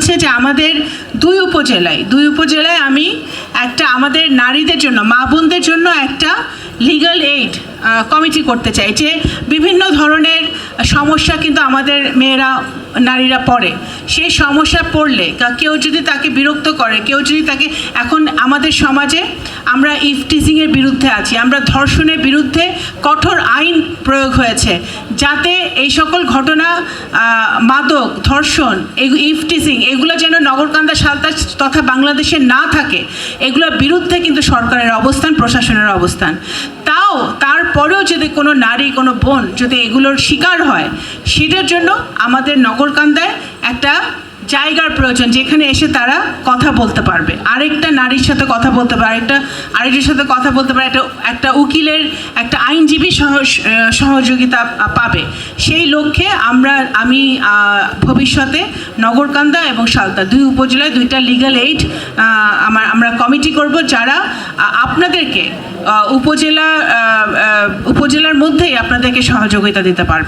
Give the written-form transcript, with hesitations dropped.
হচ্ছে যে আমাদের দুই উপজেলায় আমি একটা আমাদের নারীদের জন্য, মা বোনদের জন্য একটা লিগ্যাল এইড কমিটি করতে চাই। যে বিভিন্ন ধরনের সমস্যা কিন্তু আমাদের নারীরা পড়ে, সেই সমস্যা পড়লে কেউ যদি তাকে বিরক্ত করে, কেউ যদি তাকে, এখন আমাদের সমাজে আমরা ইফটিজিংয়ের বিরুদ্ধে আছি, আমরা ধর্ষণের বিরুদ্ধে কঠোর আইন প্রয়োগ হয়েছে, যাতে এই সকল ঘটনা, মাদক, ধর্ষণ, ইফটিজিং, এগুলো যেন নগরকান্দা, সালতা তথা বাংলাদেশে না থাকে, এগুলোর বিরুদ্ধে কিন্তু সরকারের অবস্থান, প্রশাসনের অবস্থান। তারপরেও যদি কোনো নারী, কোনো বোন যদি এগুলোর শিকার হয়, সেটার জন্য আমাদের নগরকান্দায় একটা জায়গার প্রয়োজন, যেখানে এসে তারা কথা বলতে পারবে, আরেকটা নারীর সাথে কথা বলতে পারে, আরেকটার সাথে কথা বলতে পারে, একটা উকিলের, একটা আইনজীবী সহযোগিতা পাবে। সেই লক্ষ্যে আমি ভবিষ্যতে নগরকান্দা এবং সালতা দুই উপজেলায় দুইটা লিগ্যাল এইড আমরা কমিটি করব, যারা আপনাদেরকে উপজেলার মধ্যেই আপনাদেরকে সহযোগিতা দিতে পারবে।